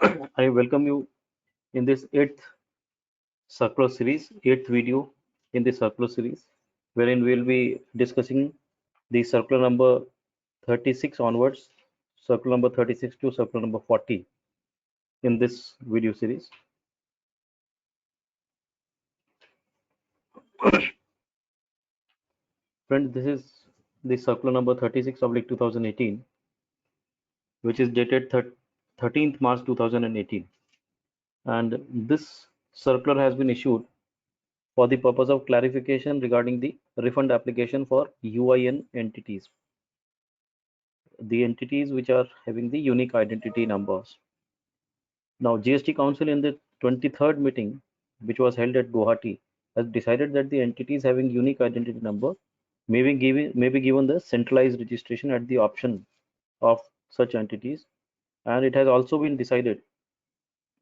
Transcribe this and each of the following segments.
I welcome you in this eighth video in the circular series, wherein we'll be discussing the circular number 36 onwards, circular number 36 to circular number 40 in this video series. Friends, this is the circular number 36 of 2018, which is dated 13th March 2018. And this circular has been issued for the purpose of clarification regarding the refund application for UIN entities, the entities which are having the unique identity numbers. Now, GST Council in the 23rd meeting, which was held at Guwahati, has decided that the entities having unique identity number may be given the centralized registration at the option of such entities, and it has also been decided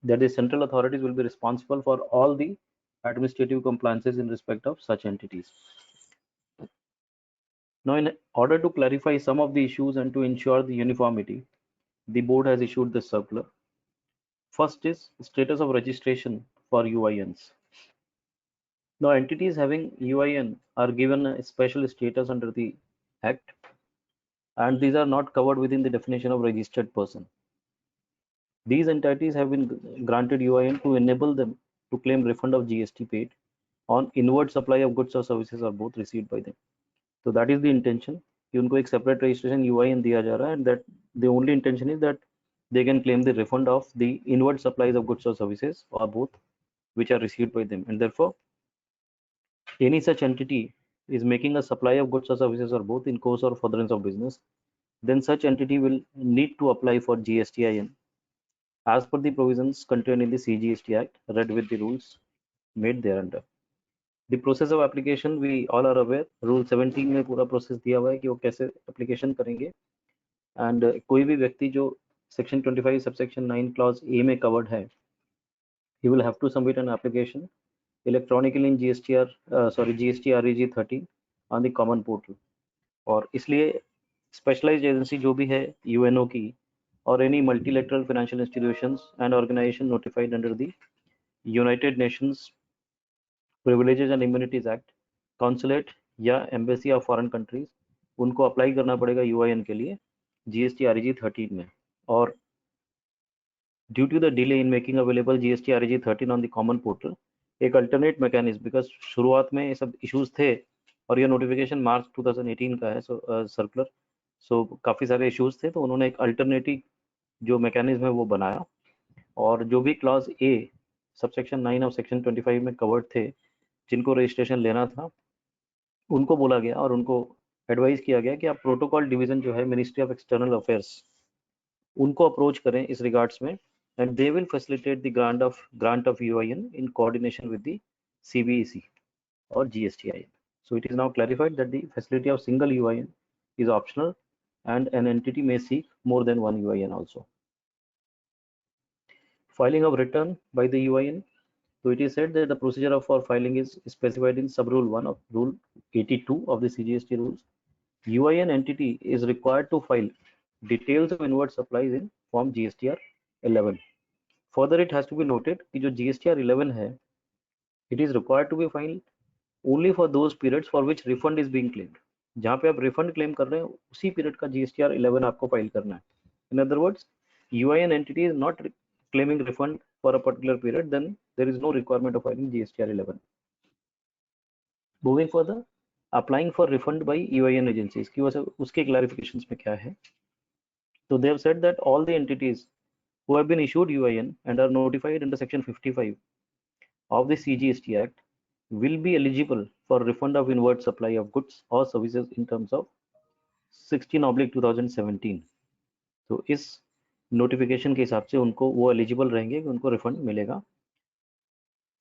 that the central authorities will be responsible for all the administrative compliances in respect of such entities. Now, in order to clarify some of the issues and to ensure the uniformity, the board has issued this circular. First is status of registration for UINs. Now, entities having UIN are given a special status under the Act, and these are not covered within the definition of registered person. These entities have been granted UIN to enable them to claim refund of GST paid on inward supply of goods or services or both received by them. So that is the intention कि उनको एक separate registration UIN दिया जा रहा है, and that the only intention is that they can claim the refund of the inward supplies of goods or services or both which are received by them, and therefore any such entity is making a supply of goods or services or both in course or furtherance of business, then such entity will need to apply for GSTIN as per the provisions contained in the CGST Act, read with the rules made thereunder. The process of application we all are aware, rule 17 में पूरा process दिया हुआ है कि वो कैसे application करेंगे, and कोई भी व्यक्ति जो सेक्शन 25 सबसेक्शन 9 क्लॉज ए में कवर्ड है, he will have to submit an application electronically in GST REG 13 on the common portal. और इसलिए स्पेशलाइज्ड एजेंसी जो भी है यूएनओ की और any multilateral financial institutions and organisation notified under the United Nations privileges and immunities act, consulate या embassy of foreign countries, उनको apply करना पड़ेगा यूआईएन के लिए जीएसटी आरईजी 13 में. और due to the delay in making available GST REG 13 on the common portal, एक alternate mechanism, because शुरुआत में ये सब इश्यूज थे और ये नोटिफिकेशन मार्च 2018 का है सर्कुलर, सो काफ़ी सारे इश्यूज थे, तो उन्होंने एक अल्टरनेटिव जो मैकेनिज्म है वो बनाया, और जो भी क्लॉज ए सबसेक्शन 9 और सेक्शन 25 में कवर्ड थे जिनको रजिस्ट्रेशन लेना था, उनको बोला गया और उनको एडवाइस किया गया कि आप प्रोटोकॉल डिवीजन जो है मिनिस्ट्री ऑफ एक्सटर्नल अफेयर्स, उनको अप्रोच करें इस रिगार्ड्स में, and they will facilitate the grant of UIN in coordination with the CBEC or GSTIN. So it is now clarified that the facility of single UIN is optional and an entity may seek more than one UIN also. Filing of return by the UIN. So it is said that the procedure for filing is specified in sub rule 1 of rule 82 of the CGST rules. UIN entity is required to file details of inward supplies in form GSTR 11. Further, it has to be noted कि जो GSTR 11 है, it is required to be filed only for those periods for which refund is being claimed. जहाँ पे आप refund claim कर रहे हैं उसी period का GSTR 11 आपको file करना है. In other words, UIN entity is not claiming refund for a particular period, then there is no requirement of filing GSTR 11. Moving further, applying for refund by UIN agencies की वजह उसके clarifications में क्या है? So they have said that all the entities who have been issued UIN and are notified under section 55 of the CGST Act will be eligible for refund of inward supply of goods or services in terms of 16/2017. तो इस notification के हिसाब से उनको वो eligible रहेंगे कि उनको रिफंड मिलेगा.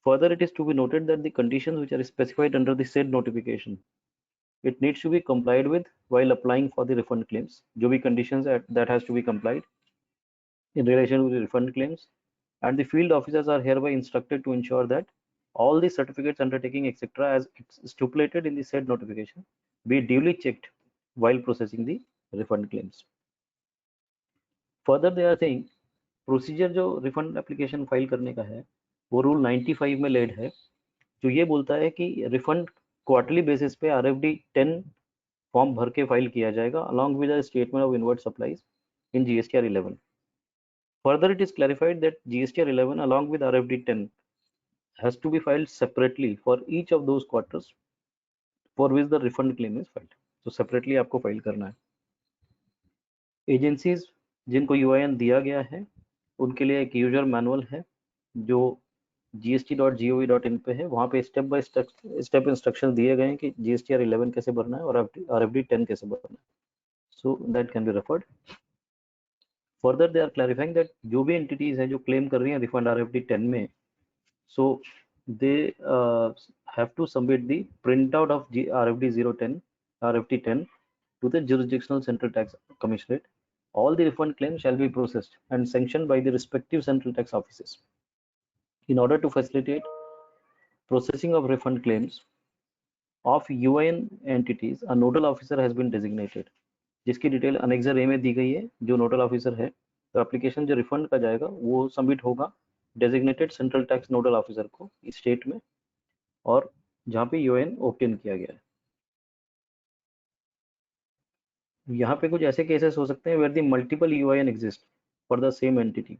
Further, it is to be noted that the conditions which are specified under the said notification, it needs to be complied with while applying for the refund claims. जो भी conditions that has to be complied in relation to the refund claims, and the field officers are hereby instructed to ensure that all the certificates, undertaking, etc., as stipulated in the said notification, be duly checked while processing the refund claims. Further, they are saying procedure जो refund application file करने का है वो rule 95 में lead है, जो ये बोलता है कि रिफंड क्वार्टरली बेसिस पे RFD 10 फॉर्म भर के फाइल किया जाएगा along with the statement of invert supplies in GSTR 11. Further, it is clarified that GSTR 11 along with RFD 10 has to be filed separately for each of those quarters for which the refund claim is filed. So separately आपको file करना है. Agencies जिनको UIN दिया गया है उनके लिए एक यूजर मैनुअल है जो gst.gov.in पे है. वहाँ पे स्टेप बाय स्टेप इंस्ट्रक्शन दिए गए हैं कि GSTR 11 कैसे भरना है और RFD 10 कैसे भरना है. So that can be referred. Further, they are clarifying that जो भी entities हैं जो claim कर रही हैं refund RFD 10 में, so they have to submit the printout of RFD 010, RFD 10 to the jurisdictional central tax commissionerate. All the refund claims shall be processed and sanctioned by the respective central tax offices. In order to facilitate processing of refund claims of UIN entities, a nodal officer has been designated, जिसकी detail annexure ए में दी गई है. जो nodal officer है, तो application जो refund का जाएगा वो सबमिट होगा designated central tax nodal officer को इस स्टेट में और जहाँ पे UIN ऑब्टेन किया गया है. यहाँ पे कुछ ऐसे केसेस हो सकते हैं where the multiple UIN exist for the same entity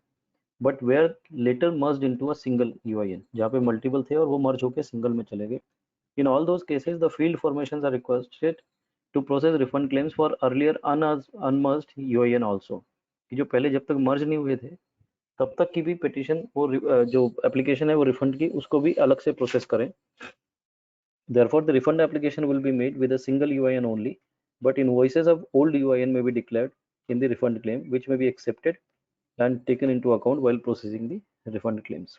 but where later merged into a single UIN, जहाँ पे मल्टीपल थे और वो मर्ज होकर सिंगल में चले गए. In all those cases the field formations are requested to process refund claims for earlier unmerged UIN also, कि जो पहले जब तक मर्ज नहीं हुए थे तब तक की भी पिटीशन वो जो एप्लीकेशन है वो रिफंड की उसको भी अलग से प्रोसेस करें. Therefore, the refund application will be made with a single UIN only, but invoices of old UIN may be declared in the refund claim, which may be accepted and taken into account while processing the refund claims.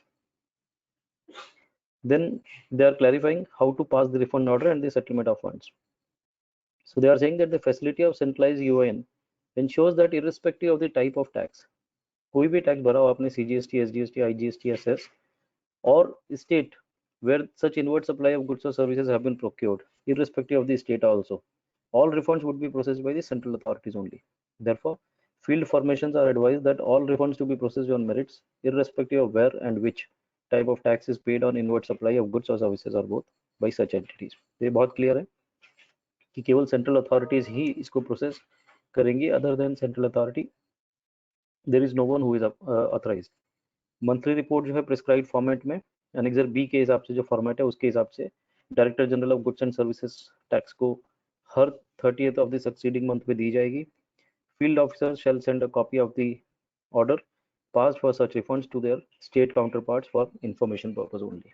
Then they are clarifying how to pass the refund order and the settlement of funds. So they are saying that the facility of centralized UIN ensures that irrespective of the type of tax, कोई भी tax भरा हो आपने CGST, SGST, IGST, SS or state where such inward supply of goods or services have been procured, irrespective of the state also, all refunds would be processed by the central authorities only. Therefore, field formations are advised that all refunds to be processed on merits, irrespective of where and which type of tax is paid on inward supply of goods or services or both by such entities. ये बहुत clear है कि केवल central authorities ही इसको process करेंगी. Other than central authority there is no one who is authorised. Monthly report जो है prescribe format में एनेक्सर बी के हिसाब से जो फॉर्मेट है उसके हिसाब से director general of goods and services tax को हर 30th of the succeeding month में दी जाएगी. Field officer shall send a copy of the order passed for such refunds to their state counterparts for information purpose only.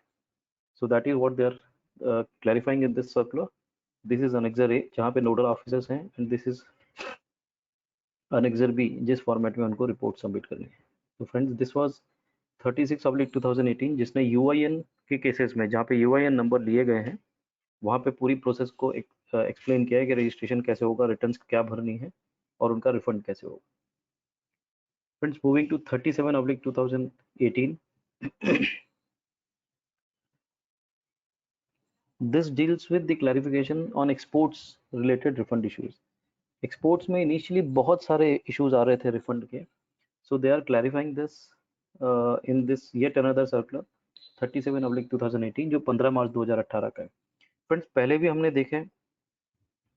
So that is what they are clarifying in this circular. This is annexure A जहाँ पे nodal officers हैं and this is annexure B जिस format में उनको report submit करनी है. तो friends this was 36/2018 जिसने UIN के केसेस में जहाँ पे UIN नंबर लिए गए हैं वहाँ पे पूरी प्रोसेस को एक्सप्लेन किया है कि रजिस्ट्रेशन कैसे होगा, रिटर्न्स क्या भरनी है और उनका रिफंड कैसे होगा. Friends moving to 37/2018. This deals with the clarification on exports related refund issues. Exports में इनिशियली बहुत सारे इश्यूज आ रहे थे रिफंड के. So they are clarifying this in this yet another circular 37/2018 जो 15 मार्च 2018 का है. फ्रेंड्स पहले भी हमने देखे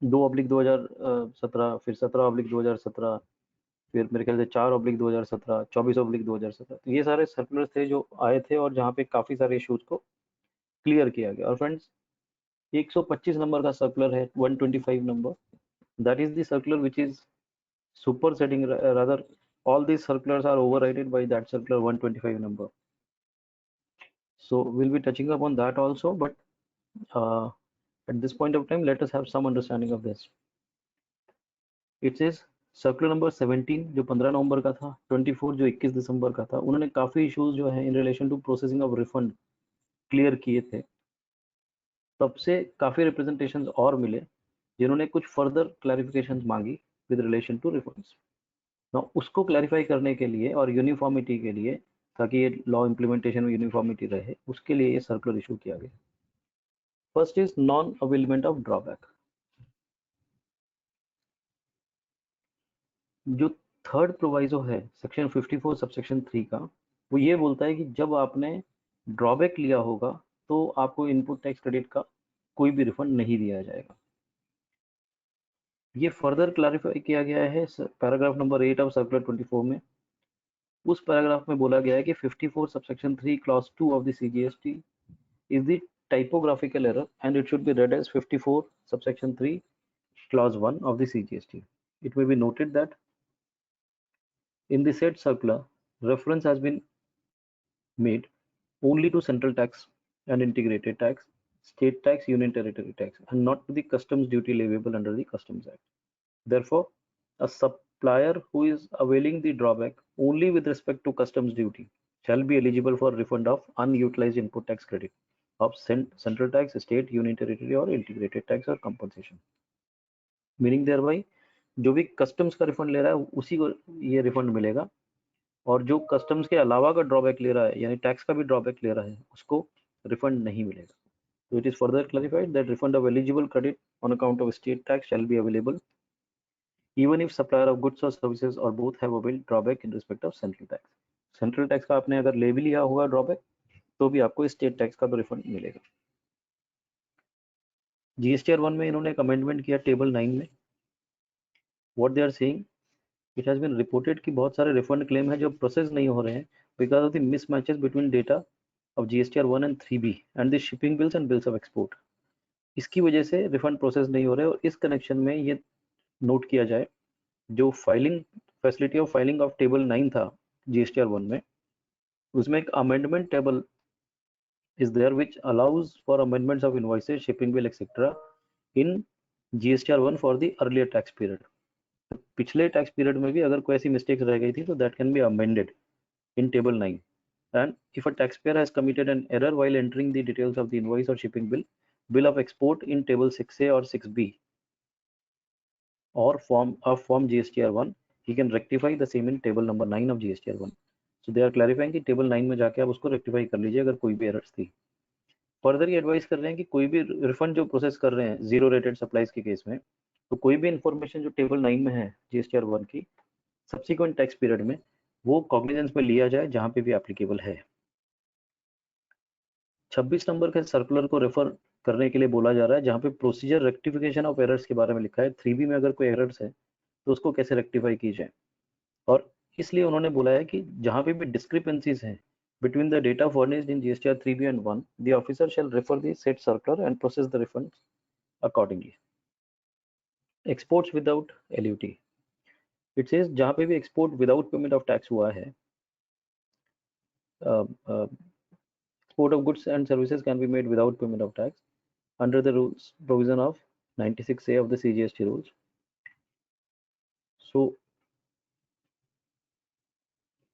2/2017, फिर 17/2017, फिर मेरे ख्याल से 4/2017, 24/2017. तो ये सारे सर्कुलर थे जो आए थे और जहाँ पे काफ़ी सारे इश्यूज को क्लियर किया गया. और फ्रेंड्स 125 नंबर का सर्कुलर है, 125 number, that is the circular which is superseding, rather all these circulars are overridden by that circular 125 number. So we'll be touching upon that also, but at this point of time let us have some understanding of this. It says circular number 17 जो 15 नवंबर का था, 24 जो 21 दिसंबर का था, उन्होंने काफ़ी issues जो है in relation to processing of refund clear किए थे. तब से काफ़ी रिप्रेजेंटेशंस और मिले जिन्होंने कुछ फर्दर क्लैरिफिकेशंस मांगी विद रिलेशन टू रिफंड्स. उसको क्लैरिफाई करने के लिए और यूनिफॉर्मिटी के लिए, ताकि ये लॉ इम्प्लीमेंटेशन में यूनिफॉर्मिटी रहे, उसके लिए ये सर्कुलर इशू किया गया. First is non availment of drawback. जो थर्ड प्रोवाइजो है सेक्शन 54 सबसेक्शन 3 का, वो ये बोलता है कि जब आपने ड्रॉबैक लिया होगा तो आपको इनपुट टैक्स क्रेडिट का कोई भी रिफंड नहीं दिया जाएगा। ये फर्दर क्लैरिफाई किया गया है पैराग्राफ नंबर 8 ऑफ सर्कुलर 24 में। उस पैराग्राफ में बोला गया है कि 54 subsection 3 clause 2 of the CGST is the typographical error and it should be read as 54 subsection 3 clause 1 of the CGST. It may be noted that in the said circular, reference has been made only to central tax and integrated tax, state tax, union territory tax, and not to the customs duty leviable under the Customs Act. Therefore, a supplier who is availing the drawback only with respect to customs duty shall be eligible for refund of unutilized input tax credit of central tax, state, union territory or integrated tax or compensation. Meaning thereby जो भी customs का refund ले रहा है उसी को ये refund मिलेगा, और जो कस्टम्स के अलावा का ड्रॉबैक ले रहा है यानी टैक्स का भी ड्रॉबैक ले रहा है उसको रिफंड नहीं मिलेगा। So it is further clarified that refund of eligible credit on account of state tax shall be available even if supplier of goods or services or both have availed drawback in respect of central tax. Central tax का आपने अगर ले भी लिया होगा drawback तो भी आपको स्टेट टैक्स का तो रिफंड मिलेगा। जीएसटीआर 1 में इन्होंने एक अमेंडमेंट किया टेबल 9 में। What they are saying, it has been reported कि बहुत सारे रिफंड क्लेम है जो प्रोसेस नहीं हो रहे हैं because of the mismatches between data of GSTR 1 and 3B and the shipping bills and bills of export. इसकी वजह से रिफंड प्रोसेस नहीं हो रहे, और इस कनेक्शन में ये नोट किया जाए जो filing facility of filing of table 9 था जीएसटीआर 1 में, उसमें एक amendment table is there which allows for amendments of invoices, shipping bill, etc. in GSTR 1 for the earlier tax period. पिछले टैक्स पीरियड में भी अगर कोई ऐसी मिस्टेक्स रह गई थी तो that can be amended in table 9. And if a taxpayer has committed an error while entering the details of the invoice or shipping bill of export in table 6A or 6B or form GSTR 1, he can rectify the same in table number 9 of GSTR 1. So they are clarifying कि table 9 में जाके आप उसको rectify कर लीजिए अगर कोई भी एरर्स थी। फर्दर ये एडवाइस कर रहे हैं कि कोई भी रिफंड जो प्रोसेस कर रहे हैं जीरो रेटेड सप्लाईज के केस में, तो कोई भी इंफॉर्मेशन जो टेबल 9 में है जीएसटीआर 1 की सब्सिक्वेंट टैक्स पीरियड में वो कॉग्निजेंस में लिया जाए जहां पे भी एप्लीकेबल है। 26 नंबर के सर्कुलर को रेफर करने के लिए बोला जा रहा है जहां पे प्रोसीजर रेक्टिफिकेशन ऑफ एरर्स के बारे में लिखा है। 3B में अगर कोई एरर्स है तो उसको कैसे रेक्टिफाई की जाए, और इसलिए उन्होंने बोला है कि जहां पे भी डिस्क्रिपेंसीज हैं between the data furnished in GSTR 3B and 1, the officer shall refer the said circular and process the refunds accordingly. Exports without LUT. It says जहाँ पे भी export without payment of tax हुआ है, export of goods and services can be made without payment of tax under the rules provision of 96A of the CGST rules. So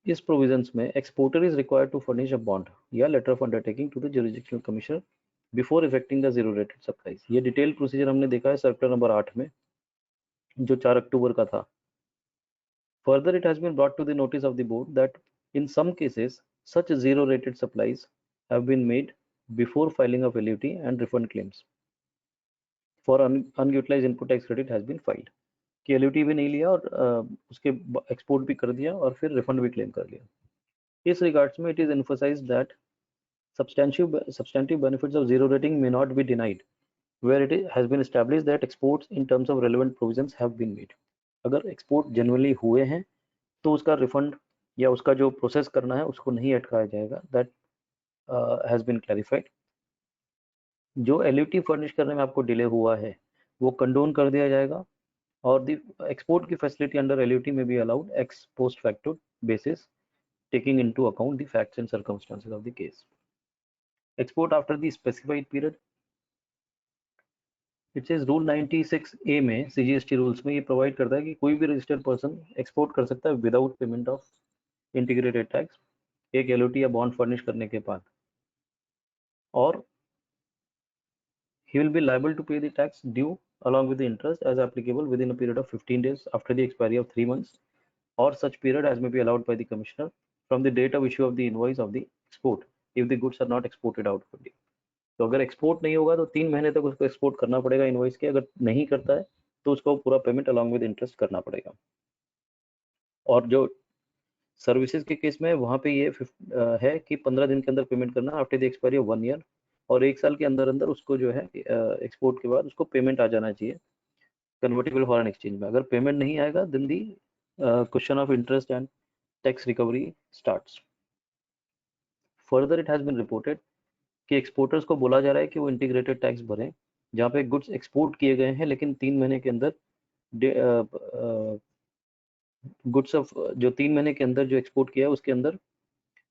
इस provisions में exporter is required to furnish a bond या letter of undertaking to the jurisdictional commissioner before effecting the zero rated supplies. ये detail procedure हमने देखा है circular number 8 में जो 4 अक्टूबर का था। Further, it has been brought to the notice of the board that in some cases such zero rated supplies have been made before filing of LUT and refund claims for unutilized input tax credit has been filed कि LUT भी नहीं लिया और उसके export भी कर दिया और फिर रिफंड भी क्लेम कर लिया। इस रिगार्ड्स में it is emphasized that substantive benefits of zero rating may not be denied where has been established that exports in terms of relevant provisions have been made. अगर एक्सपोर्ट जेन्युइनली हुए हैं तो उसका refund या उसका जो process करना है उसको नहीं अटकाया जाएगा। That has been clarified. जो LUT फर्निश करने में आपको डिले हुआ है वो कंडोन कर दिया जाएगा, और द एक्सपोर्ट की फैसिलिटी अंडर LUT में be allowed x post facto basis taking into account the facts and circumstances of the case. Export after the specified period. It says rule 96A में CGST rules में ये provide करता है कि कोई भी registered person export कर सकता है without payment of integrated tax एक LOT या बॉन्ड फर्निश करने के बाद, और he will be liable to pay the tax due along with the interest as applicable within a period of 15 days after the expiry of 3 months or such period as may be allowed by the commissioner from the date of issue of the invoice of the export if the goods are not exported outwardly. तो अगर export नहीं होगा तो 3 महीने तक उसको export करना पड़ेगा इनवॉइस के, अगर नहीं करता है तो उसको पूरा पेमेंट अलॉन्ग विद इंटरेस्ट करना पड़ेगा। और जो सर्विसेज के केस में वहाँ पे ये है कि 15 दिन के अंदर पेमेंट करना after the expiry of 1 year, और 1 साल के अंदर अंदर उसको जो है एक्सपोर्ट के बाद उसको पेमेंट आ जाना चाहिए कन्वर्टेबल फॉरेन एक्सचेंज में. अगर पेमेंट नहीं आएगा then the question of interest and tax recovery starts. Further it has been reported कि एक्सपोर्टर्स को बोला जा रहा है कि वो इंटीग्रेटेड टैक्स भरें जहाँ पे गुड्स एक्सपोर्ट किए गए हैं लेकिन 3 महीने के अंदर गुड्स ऑफ जो 3 महीने के अंदर जो एक्सपोर्ट किया है उसके अंदर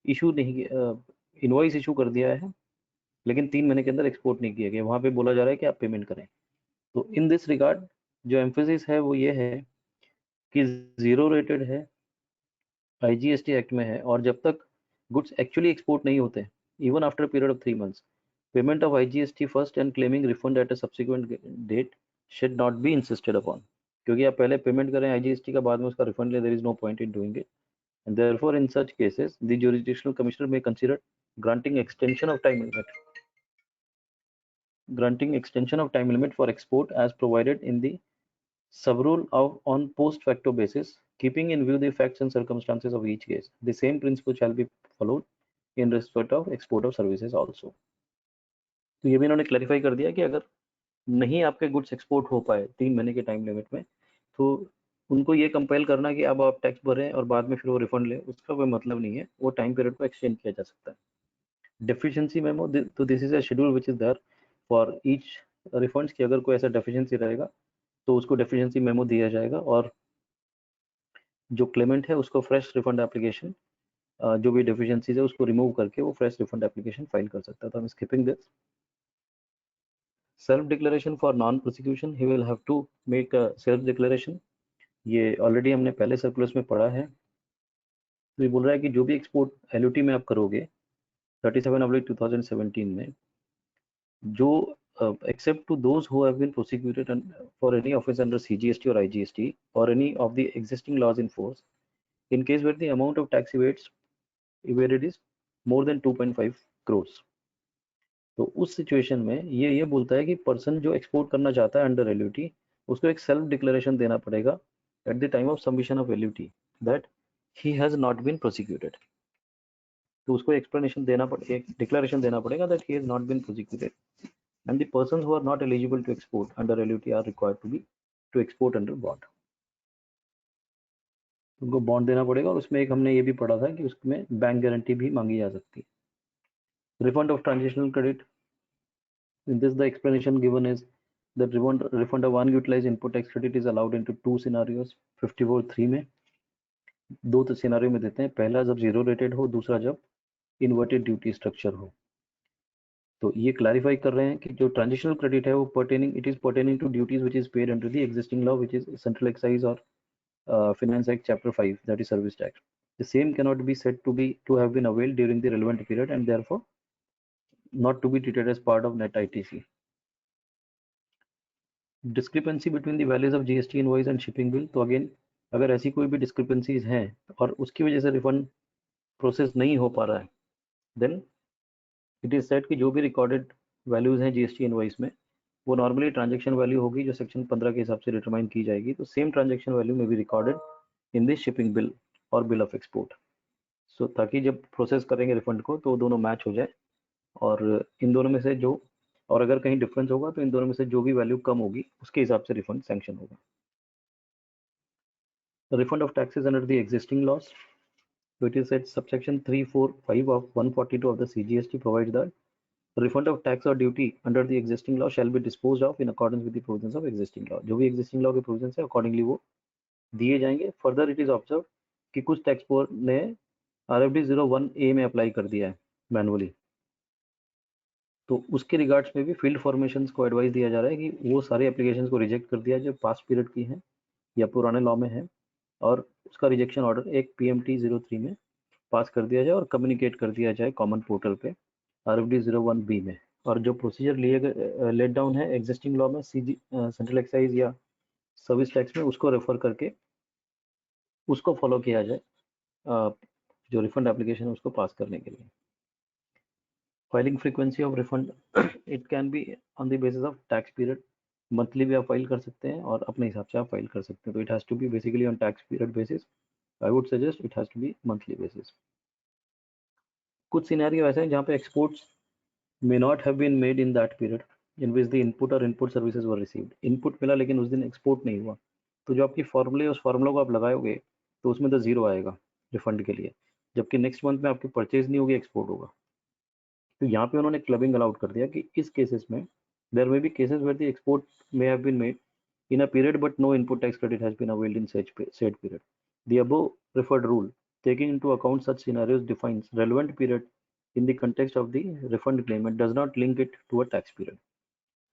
इशू नहीं, इनवॉइस इशू कर दिया है लेकिन 3 महीने के अंदर एक्सपोर्ट नहीं किया गया, वहाँ पे बोला जा रहा है कि आप पेमेंट करें. तो इन दिस रिगार्ड जो एम्फेसिस है वो ये है कि जीरो रेटेड है, आईजीएसटी एक्ट में है, और जब तक गुड्स एक्चुअली एक्सपोर्ट नहीं होते even after period of 3 months, payment of IGST first and claiming refund at a subsequent date should not be insisted upon. क्योंकि आप पहले पेमेंट करें आईजीएसटी का बाद में उसका रिफंड ले, there is no point in doing it. And therefore, in such cases, the jurisdictional commissioner may consider granting extension of time limit, for export as provided in the subrule of on post facto basis, keeping in view the facts and circumstances of each case. The same principle shall be followed in respect of export of services also. तो ये भी इन्होंने clarify कर दिया कि अगर नहीं आपके गुड्स एक्सपोर्ट हो पाए 3 महीने के टाइम लिमिट में, तो उनको ये कंपेल करना कि अब आप टैक्स भरें और बाद में फिर वो रिफंड लें, उसका कोई मतलब नहीं है. वो टाइम पीरियड को एक्सटेंड किया जा सकता है. डेफिशिएंसी मेमो, तो this is a schedule which is there for each refunds कि अगर कोई ऐसा डेफिशिएंसी रहेगा तो उसको डेफिशिएंसी मेमो दिया जाएगा, और जो क्लेमेंट है उसको फ्रेश रिफंड एप्लीकेशन, जो भी डेफिशिएंसीज है उसको रिमूव करके वो फ्रेश रिफंड एप्लीकेशन फाइल कर सकता है. तो हम skipping this. Self declaration for non prosecution, he will have to make a self declaration. ये ऑलरेडी हमने पहले सर्कुलर्स में पढ़ा है. तो ये बोल रहा है कि जो भी एक्सपोर्ट एलयूटी में आप करोगे 37/2017 में, जो except to those who have been prosecuted for any offense under CGST or IGST or any of the existing laws in force, in case where the amount of tax evaded is more than 2.5 crores. तो उस situation में ये बोलता है कि person जो export करना चाहता है अंडर एलयूटी उसको एक सेल्फ डिक्लेरेशन देना पड़ेगा at the time of submission of LUT that he has not been prosecuted. तो उसको एक्सप्लेनेशन देना पड़ेगा, एक डिक्लेरेशन देना पड़ेगा that he has not been prosecuted, and the persons who are not eligible to export under LUT are required to export under bond. उनको bond देना पड़ेगा, और उसमें एक हमने ये भी पढ़ा था कि उसमें बैंक गारंटी भी मांगी जा सकती है. Refund of transitional credit, in this the explanation given is that refund of unutilized input tax credit is allowed into two scenarios. 54(3) में दो तो सिनारियो में देते हैं, पहला जब जीरो रेटेड हो, दूसरा जब इन्वर्टेड ड्यूटी स्ट्रक्चर हो. तो ये क्लैरिफाई कर रहे हैं कि जो ट्रांजिशनल क्रेडिट है वो pertaining to duties which is paid under the existing law which is central excise और Finance Act Chapter 5, that is Service Tax. The same cannot be said to have been availed during the relevant period and therefore not to be treated as part of net ITC. Discrepancy between the values of GST invoice and shipping bill. तो again अगर ऐसी कोई भी discrepancies हैं और उसकी वजह से रिफंड प्रोसेस नहीं हो पा रहा है, then it is said कि जो भी रिकॉर्डेड वैल्यूज हैं जीएसटी इनवॉइस में वो नॉर्मली ट्रांजेक्शन वैल्यू होगी जो सेक्शन 15 के हिसाब से डिटरमाइन की जाएगी. तो सेम ट्रांजेक्शन वैल्यू में भी recorded in this shipping bill और बिल ऑफ एक्सपोर्ट. सो ताकि जब प्रोसेस करेंगे रिफंड को तो दोनों मैच हो जाए, और इन दोनों में से जो, और अगर कहीं डिफरेंस होगा तो इन दोनों में से जो भी वैल्यू कम होगी उसके हिसाब से रिफंड सैंक्शन होगा. Refund of taxes under the existing loss, so it is said subsection 345 of 142 of the CGST provides that refund of tax or duty under the existing law shall be disposed of in accordance with the provisions of existing law. जो भी existing law के provisions है accordingly वो दिए जाएंगे. Further it is observed कि कुछ tax board ने RFD 01A में अप्लाई कर दिया है मैनुअली, तो उसके रिगार्ड्स में भी फील्ड फॉर्मेशंस को एडवाइस दिया जा रहा है कि वो सारे एप्लीकेशंस को रिजेक्ट कर दिया जो पास्ट पीरियड की हैं या पुराने लॉ में है, और उसका रिजेक्शन ऑर्डर एक PMT 03 में पास कर दिया जाए और कम्युनिकेट कर दिया जाए कॉमन पोर्टल पे RFD 01B में. और जो प्रोसीजर लिए गए लेट डाउन है एग्जिस्टिंग लॉ में सेंट्रल एक्साइज या सर्विस टैक्स में, उसको रेफर करके उसको फॉलो किया जाए जो रिफंड एप्लीकेशन है उसको पास करने के लिए. Filing frequency of refund, it can be on the basis of tax period. Monthly भी आप फाइल कर सकते हैं और अपने हिसाब से आप फाइल कर सकते हैं. तो it has to be basically on tax period basis. I would suggest it has to be monthly basis. कुछ सिनेरियो ऐसे हैं जहाँ पे exports may not have been made in that period in which the input or input services were received. Input मिला लेकिन उस दिन export नहीं हुआ, तो जो आपकी फॉर्मूले उस फार्मूला को आप लगाओगे तो उसमें तो जीरो आएगा रिफंड के लिए, जबकि नेक्स्ट मंथ में आपकी परचेज नहीं होगी, एक्सपोर्ट होगा। तो यहाँ पे उन्होंने क्लबिंग अलाउड कर दिया कि इस केसेस में there may be cases where the export may have been made in a period but no input tax credit has been availed in said period. The above referred rule, taking into account such scenarios, defines relevant period in the context of the refund claim and does not link it to a tax period.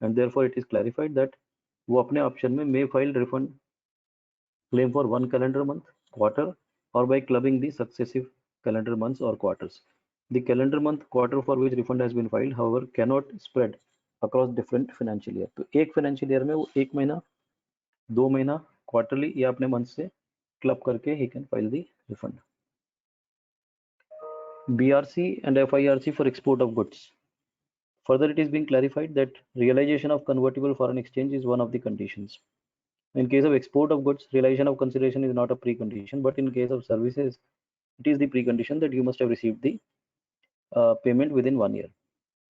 And therefore, it is clarified that वो अपने option में may file refund claim for one calendar month, quarter, or by clubbing the successive calendar months or quarters. The calendar month, quarter for which refund has been filed, however, cannot spread across different financial year. तो एक financial year में वो एक महीना, 2 महीना quarterly या अपने month से क्लब करके he can file the refund. BRC and FIRC for export of goods. Further, it is being clarified that realization of convertible foreign exchange is one of the conditions. In case of export of goods, realization of consideration is not a precondition, but in case of services, it is the precondition that you must have received the payment within 1 year.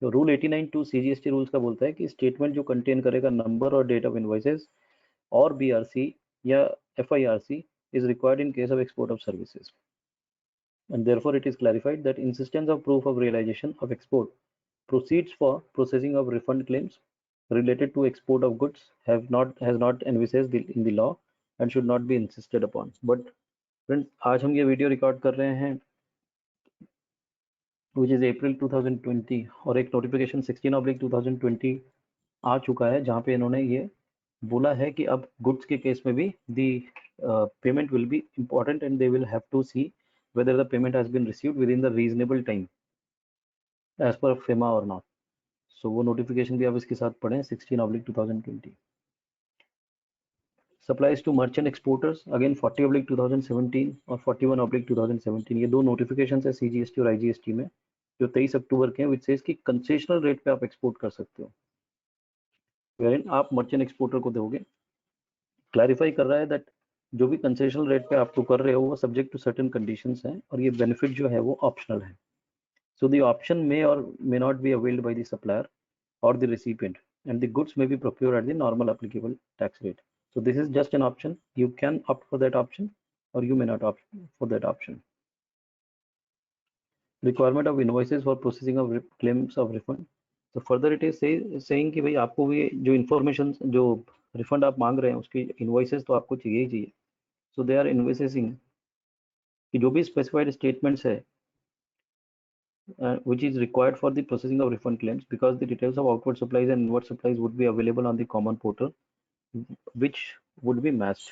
तो rule 89(2) CGST rules का बोलता है कि statement जो contain करेगा number और date of invoices और BRC या FIRC is required in case of export of services. And therefore, it is clarified that insistence of proof of realization of export proceeds for processing of refund claims related to export of goods has not envisaged in the law and should not be insisted upon. But friends, आज हम ये video record कर रहे हैं which is April 2020 और एक notification 16/2020 आ चुका है जहाँ पे इन्होंने ये बोला है कि अब गुड्स के केस में भी the payment will be important and they will have to see whether the payment has been received within the reasonable time as per FEMA or not. So वो नोटिफिकेशन भी आप इसके साथ पढ़ें 16/2020. Supplies to merchant exporters again 40/2017 और 41/2017 ये दो notification है CGST और IGST में जो 23 अक्टूबर के हैं विच सेज कि कंसेशनल रेट पे आप एक्सपोर्ट कर सकते हो, वेरिन आप मर्चेंट एक्सपोर्टर को दोगे। क्लैरिफाई कर रहा है दैट जो भी कंसेशनल रेट पे आप तो कर रहे हो वो सब्जेक्ट टू सर्टेन कंडीशंस हैं और ये बेनिफिट जो है वो ऑप्शनल है। So the option may or may not be availed by the supplier or the recipient, and the goods may be procured at the normal applicable tax rate. So this is just an option. You can opt for that option or you may not opt for that option. Requirement of invoices for processing of claims of refund. So further it is saying कि भाई आपको ये जो information जो refund आप मांग रहे हैं उसकी invoices तो आपको चाहिए ही चाहिए. So they are invoicing कि जो भी specified statements है which is required for the processing of refund claims, because the details of outward supplies and inward supplies would be available on the common portal, which would be matched.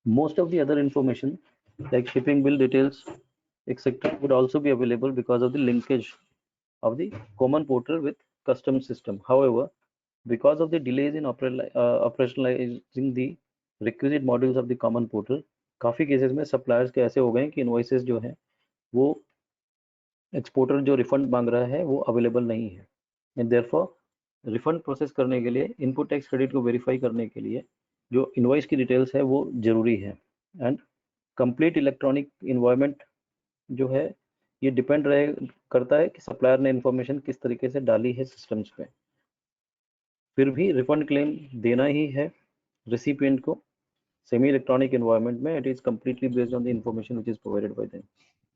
Most of the other information like shipping bill details etc would also be available because of the linkage of the common portal with customs system. However, because of the delays in operationalizing the requisite modules of the common portal, काफी cases में suppliers के ऐसे हो गए कि invoices जो है वो एक्सपोर्टर जो रिफंड मांग रहा है वो अवेलेबल नहीं है, एंड देयरफॉर रिफंड प्रोसेस करने के लिए इनपुट टैक्स क्रेडिट को वेरीफाई करने के लिए जो इनवॉइस की डिटेल्स है वो जरूरी है। एंड कंप्लीट इलेक्ट्रॉनिक इन्वायरमेंट जो है ये डिपेंड रहे करता है कि सप्लायर ने इंफॉर्मेशन किस तरीके से डाली है सिस्टम्स पे। फिर भी रिफंड क्लेम देना ही है रेसिपिएंट को सेमी इलेक्ट्रॉनिक इन्वायरमेंट में। It is completely based on the information which is provided by them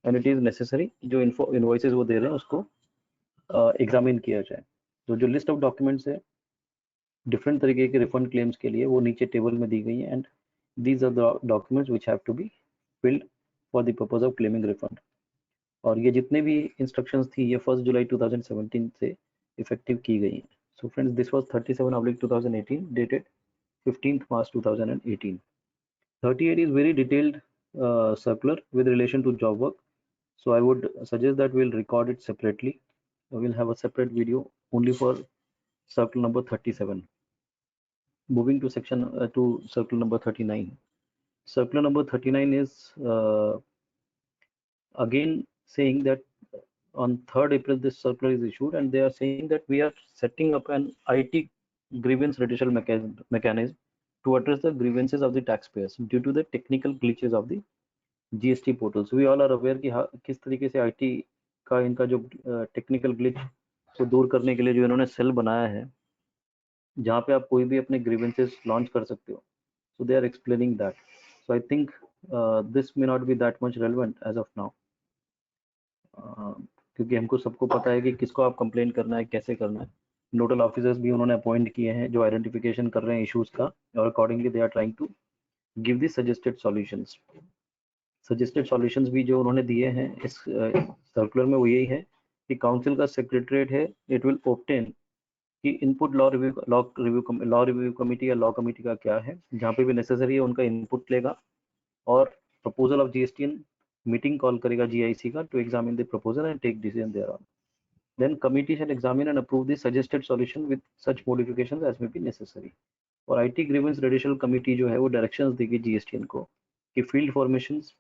and it is necessary जो इनवॉइसेस वो दे रहे हैं उसको एग्जामिन किया जाए। तो जो लिस्ट ऑफ डॉक्यूमेंट्स है डिफरेंट तरीके के रिफंड क्लेम्स के लिए वो नीचे टेबल में दी गई है and these are the documents which have to be filed for the purpose of claiming refund. और ये जितने भी इंस्ट्रक्शंस थी ये 1 जुलाई 2017 से इफेक्टिव की गई हैं। So friends this was 37/2018 dated 15th March 2018. 38 is very detailed circular with relation to job work, so I would suggest that we'll record it separately. We'll have a separate video only for circle number 37. Moving to section to circle number 39. Circular number 39 is again saying that on 3rd April this circular is issued and they are saying that we are setting up an IT grievance redressal mechanism to address the grievances of the taxpayers due to the technical glitches of the GST portals, we all are aware कि किस तरीके से IT का इनका जो technical glitch को दूर करने के लिए जो इन्होंने सेल बनाया है, जहाँ पे आप कोई भी अपने ग्रीवेंसेस लॉन्च कर सकते हो. So they are explaining that. So I think this may not be that much relevant as of now. क्योंकि हमको सबको पता है कि किसको आप कंप्लेन करना है, कैसे करना है. नोडल ऑफिसर्स भी उन्होंने अपॉइंट किए हैं जो आइडेंटिफिकेशन कर रहे हैं इश्यूज का, और accordingly they are trying to give the suggested solutions. Suggested solutions भी जो उन्होंने दिए हैं इस सर्कुलर में वो यही है कि काउंसिल का सेक्रेटरीट है, इट विल ऑब्टेन कि इनपुट लॉ रिव्यू कमेटी या लॉ कमेटी का क्या है, जहाँ पे भी नेसेसरी है उनका इनपुट लेगा और proposal of GSTN meeting call करेगा जीआईसी का to examine the proposal and take decision thereon. Then committee shall examine and approve the suggested solution with such modifications as may be necessary. और IT grievance redressal committee जो है वो directions देगी GSTN को कि field formations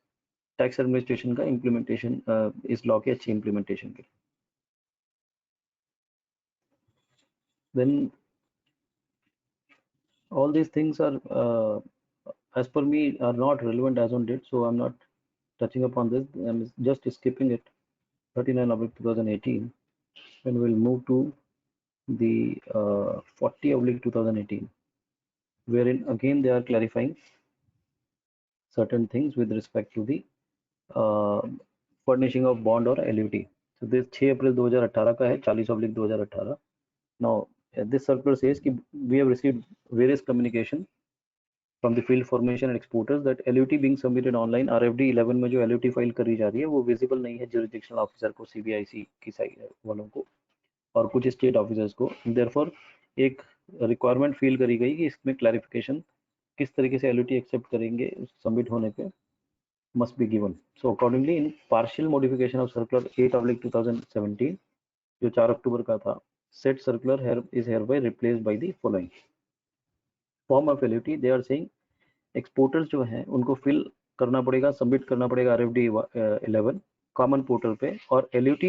tax administration का implementation, इस law के अच्छी इम्प्लीमेंटेशन के. Then all these things are as per me are not relevant as on date, so I'm not touching upon this. I'm just skipping it. 39 of 2018, and we'll move to the 40 of 2018, wherein again they are clarifying certain things with respect to the uh, furnishing of bond or LUT. So this 6 अप्रैल 2018 का है, 40 of 2018. Now this circular says कि we have received various communication from the field formation and exporters that LUT being submitted online, RFD 11 में जो LUT file करी जा रही है वो विजिबल नहीं है जुरिडिक्शनल ऑफिसर को, सीबीआईसी की साइड वालों को और कुछ स्टेट ऑफिसर्स को. देयरफॉर एक रिक्वायरमेंट फील करी गई कि इसमें क्लैरिफिकेशन किस तरीके से LUT एक्सेप्ट करेंगे सबमिट होने पे must be given. So accordingly in partial modification of circular 8 of 2017 जो 4 अक्टूबर का था, said circular is hereby replaced by the following form of LUT. they are saying exporters जो हैं उनको फिल करना पड़ेगा, सबमिट करना पड़ेगा RFD 11 कॉमन पोर्टल पे, और LUT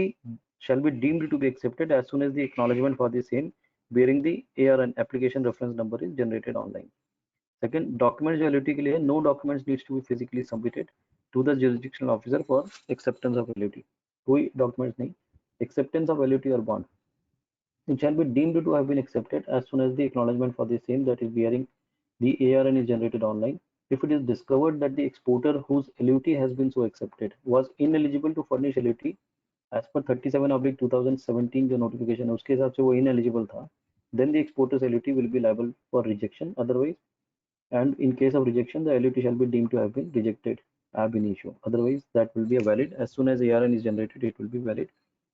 shall be deemed to be accepted as soon as the acknowledgement for the same bearing the ARN application reference number is generated online. Second, documents जो LUT के लिए है, no documents needs to be physically submitted to the jurisdictional officer for acceptance of LUT. कोई documents नहीं, acceptance of LUT or bond. It shall be deemed to have been accepted as soon as the acknowledgement for the same that is bearing the ARN is generated online. If it is discovered that the exporter whose LUT has been so accepted was ineligible to furnish LUT as per 37 of 2017 जो notification है उसके हिसाब से वो ineligible था, then the exporter's LUT will be liable for rejection otherwise, and in case of rejection the LUT shall be deemed to have been rejected ab initio, otherwise that will be a valid. As soon as ARN is generated it will be valid.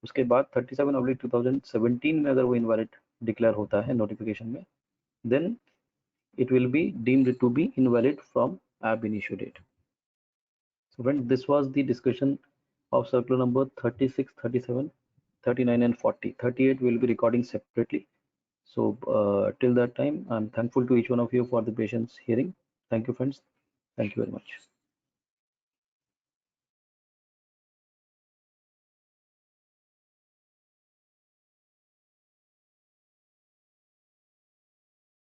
उसके बाद 37 of 2017 में अगर वो invalid declare होता है notification में, then it will be deemed to be invalid from ab initio date. So friends, this was the discussion of circular number 36, 37, 39 and 40. 38 will be recording separately. So till that time, I'm thankful to each one of you for the patience hearing. Thank you friends. Thank you very much.